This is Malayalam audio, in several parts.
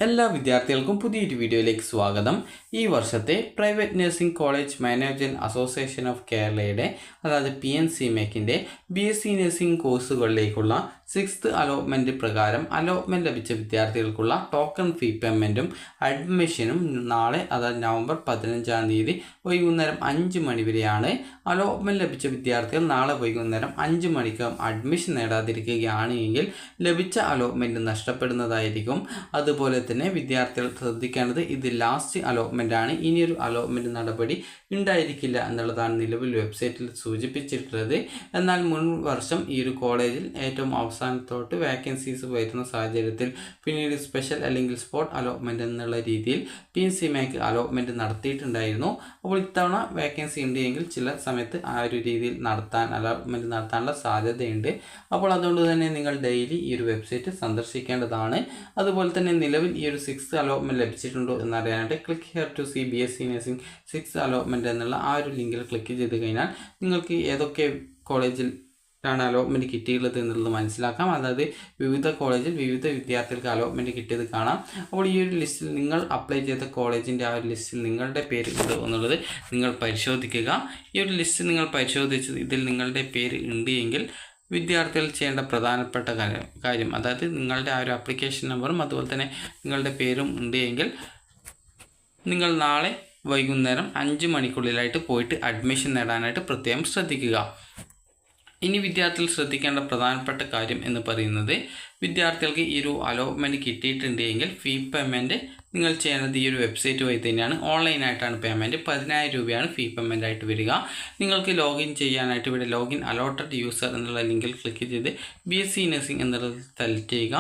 എല്ലാ വിദ്യാർത്ഥികൾക്കും പുതിയൊരു വീഡിയോയിലേക്ക് സ്വാഗതം. ഈ വർഷത്തെ private nursing college management association of കേരളയുടെ അതായത് PNCMECൻ്റെ BSc നഴ്സിംഗ് കോഴ്സുകളിലേക്കുള്ള 6th അലോട്ട്മെൻറ്റ് പ്രകാരം അലോട്ട്മെൻറ്റ് ലഭിച്ച വിദ്യാർത്ഥികൾക്കുള്ള ടോക്കൺ ഫീ പേയ്മെൻറ്റും അഡ്മിഷനും നാളെ അതായത് നവംബർ 15-ാം തീയതി വൈകുന്നേരം 5 മണി വരെയാണ്. അലോട്ട്മെൻറ്റ് ലഭിച്ച വിദ്യാർത്ഥികൾ നാളെ വൈകുന്നേരം 5 മണിക്കകം അഡ്മിഷൻ നേടാതിരിക്കുകയാണ് എങ്കിൽ ലഭിച്ച അലോട്ട്മെൻറ്റ് നഷ്ടപ്പെടുന്നതായിരിക്കും. അതുപോലെ തന്നെ വിദ്യാർത്ഥികൾ ശ്രദ്ധിക്കേണ്ടത് ഇത് ലാസ്റ്റ് അലോട്ട്മെൻ്റ് ആണ്. ഇനിയൊരു അലോട്ട്മെൻറ്റ് നടപടി ഉണ്ടായിരിക്കില്ല എന്നുള്ളതാണ് നിലവിൽ വെബ്സൈറ്റിൽ സൂചിപ്പിച്ചിട്ടുള്ളത്. എന്നാൽ മുൻ വർഷം ഈ ഒരു കോളേജിൽ ഏറ്റവും അവസാനത്തോട്ട് വേക്കൻസീസ് വരുന്ന സാഹചര്യത്തിൽ പിന്നീട് സ്പെഷ്യൽ അല്ലെങ്കിൽ സ്പോട്ട് അലോട്ട്മെൻറ്റ് എന്നുള്ള രീതിയിൽ PNCMEC അലോട്ട്മെൻറ്റ് നടത്തിയിട്ടുണ്ടായിരുന്നു. അപ്പോൾ ഇത്തവണ വേക്കൻസി ഉണ്ടെങ്കിൽ ചില സമയത്ത് ആ ഒരു രീതിയിൽ അലോട്ട്മെൻറ്റ് നടത്താനുള്ള സാധ്യതയുണ്ട്. അപ്പോൾ അതുകൊണ്ട് തന്നെ നിങ്ങൾ ഡെയിലി ഈ ഒരു വെബ്സൈറ്റ് സന്ദർശിക്കേണ്ടതാണ്. അതുപോലെ തന്നെ നിലവിൽ ഈ ഒരു 6th അലോട്ട്മെൻറ്റ് ലഭിച്ചിട്ടുണ്ടോ എന്നറിയാനായിട്ട് click here to see BSc nursing 6th allotment എന്നുള്ള ആ ഒരു ലിങ്കിൽ ക്ലിക്ക് ചെയ്ത് കഴിഞ്ഞാൽ നിങ്ങൾക്ക് ഏതൊക്കെ കോളേജിൽ അലോട്ട്മെൻറ്റ് കിട്ടിയുള്ളത് എന്നുള്ളത് മനസ്സിലാക്കാം. അതായത് വിവിധ കോളേജിൽ വിവിധ വിദ്യാർത്ഥികൾക്ക് അലോട്ട്മെൻറ്റ് കിട്ടിയത് കാണാം. അപ്പോൾ ഈ ഒരു ലിസ്റ്റിൽ നിങ്ങൾ അപ്ലൈ ചെയ്ത കോളേജിൻ്റെ ആ ഒരു ലിസ്റ്റിൽ നിങ്ങളുടെ പേര് ഉണ്ട് എന്നുള്ളത് നിങ്ങൾ പരിശോധിക്കുക. ഈ ഒരു ലിസ്റ്റ് നിങ്ങൾ പരിശോധിച്ച് ഇതിൽ നിങ്ങളുടെ പേര് ഉണ്ട് എങ്കിൽ വിദ്യാർത്ഥികൾ ചെയ്യേണ്ട പ്രധാനപ്പെട്ട കാര്യം അതായത് നിങ്ങളുടെ ആ ഒരു ആപ്ലിക്കേഷൻ നമ്പറും അതുപോലെ തന്നെ നിങ്ങളുടെ പേരും ഉണ്ട് എങ്കിൽ നിങ്ങൾ നാളെ വൈകുന്നേരം 5 മണിക്കുള്ളിലായിട്ട് പോയിട്ട് അഡ്മിഷൻ നേടാനായിട്ട് പ്രത്യേകം ശ്രദ്ധിക്കുക. ഇനി വിദ്യാർത്ഥികൾ ശ്രദ്ധിക്കേണ്ട പ്രധാനപ്പെട്ട കാര്യം എന്ന് പറയുന്നത് വിദ്യാർത്ഥികൾക്ക് ഈ ഒരു അലോട്ട്മെൻറ്റ് കിട്ടിയിട്ടുണ്ട് എങ്കിൽ ഫീ പേയ്മെൻറ്റ് നിങ്ങൾ ചെയ്യേണ്ടത് ഈ ഒരു വെബ്സൈറ്റ് വഴി തന്നെയാണ്. ഓൺലൈനായിട്ടാണ് പേയ്മെൻറ്റ്. 10,000 രൂപയാണ് ഫീ പേയ്മെൻ്റ് ആയിട്ട് വരിക. നിങ്ങൾക്ക് ലോഗിൻ ചെയ്യാനായിട്ട് ഇവിടെ ലോഗിൻ അലോട്ടഡ് യൂസർ എന്നുള്ള ലിങ്കിൽ ക്ലിക്ക് ചെയ്ത് BSc നഴ്സിംഗ് എന്നുള്ളത് സെലക്ട് ചെയ്യുക.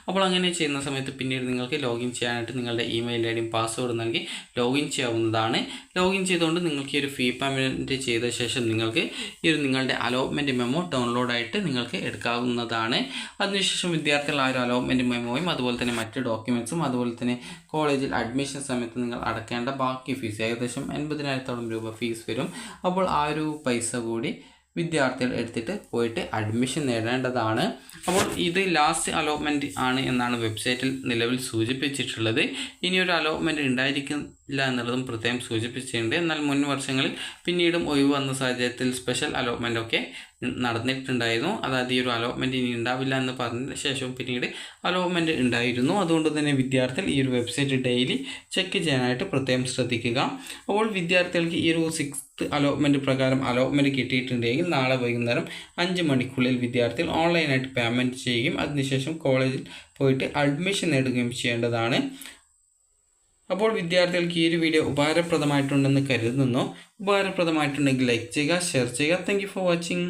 അപ്പോൾ അങ്ങനെ ചെയ്യുന്ന സമയത്ത് പിന്നീട് നിങ്ങൾക്ക് ലോഗിൻ ചെയ്യാനായിട്ട് നിങ്ങളുടെ ഇമെയിൽ ഐഡിയും പാസ്വേഡ് നൽകി ലോഗിൻ ചെയ്യാവുന്നതാണ്. ലോഗിൻ ചെയ്തുകൊണ്ട് നിങ്ങൾക്ക് ഈ ഒരു ഫീ പേയ്മെൻറ്റ് ചെയ്ത ശേഷം നിങ്ങൾക്ക് ഈ ഒരു നിങ്ങളുടെ അലോട്ട്മെൻറ്റ് മെമ്മോ ഡൗൺലോഡായിട്ട് നിങ്ങൾക്ക് എടുക്കാവുന്നതാണ്. അതിനുശേഷം വിദ്യാർത്ഥികൾ ആ ഒരു അലോട്ട്മെൻറ്റ് മെമ്മോയും അതുപോലെ തന്നെ മറ്റ് ഡോക്യുമെൻറ്റ്സും അതുപോലെ തന്നെ കോളേജിൽ അഡ്മിഷൻ സമയത്ത് നിങ്ങൾ അടക്കേണ്ട ബാക്കി ഫീസ് ഏകദേശം 80,000-ഓളം രൂപ ഫീസ് വരും. അപ്പോൾ ആ ഒരു പൈസ കൂടി വിദ്യാർത്ഥികൾ എടുത്തിട്ട് പോയിട്ട് അഡ്മിഷൻ നേടേണ്ടതാണ്. അപ്പോൾ ഇത് ലാസ്റ്റ് അലോട്ട്മെൻറ്റ് ആണ് എന്നാണ് വെബ്സൈറ്റിൽ നിലവിൽ സൂചിപ്പിച്ചിട്ടുള്ളത്. ഇനിയൊരു അലോട്ട്മെൻറ്റ് ഉണ്ടായിരിക്കില്ല എന്നുള്ളതും പ്രത്യേകം സൂചിപ്പിച്ചിട്ടുണ്ട്. എന്നാൽ മുൻ വർഷങ്ങളിൽ പിന്നീടും ഒഴിവ് വന്ന സാഹചര്യത്തിൽ സ്പെഷ്യൽ അലോട്ട്മെൻ്റ് ഒക്കെ നടന്നിട്ടുണ്ടായിരുന്നു. അതായത് ഈ ഒരു അലോട്ട്മെൻറ്റ് ഇനി ഉണ്ടാവില്ല എന്ന് പറഞ്ഞ ശേഷം പിന്നീട് അലോട്ട്മെൻറ്റ് ഉണ്ടായിരുന്നു. അതുകൊണ്ട് തന്നെ വിദ്യാർത്ഥികൾ ഈ ഒരു വെബ്സൈറ്റ് ഡെയിലി ചെക്ക് ചെയ്യാനായിട്ട് പ്രത്യേകം ശ്രദ്ധിക്കുക. അപ്പോൾ വിദ്യാർത്ഥികൾക്ക് ഈ ഒരു 6th അലോട്ട്മെൻറ്റ് പ്രകാരം അലോട്ട്മെൻറ്റ് കിട്ടിയിട്ടുണ്ടെങ്കിൽ നാളെ വൈകുന്നേരം 5 മണിക്കുള്ളിൽ വിദ്യാർത്ഥികൾ ഓൺലൈനായിട്ട് പേയ്മെൻറ്റ് ചെയ്യുകയും അതിനുശേഷം കോളേജിൽ പോയിട്ട് അഡ്മിഷൻ നേടുകയും ചെയ്യേണ്ടതാണ്. അപ്പോൾ വിദ്യാർത്ഥികൾക്ക് ഈ ഒരു വീഡിയോ ഉപകാരപ്രദമായിട്ടുണ്ടെന്ന് കരുതുന്നു. ഉപകാരപ്രദമായിട്ടുണ്ടെങ്കിൽ ലൈക്ക് ചെയ്യുക, ഷെയർ ചെയ്യുക. Thank you for watching.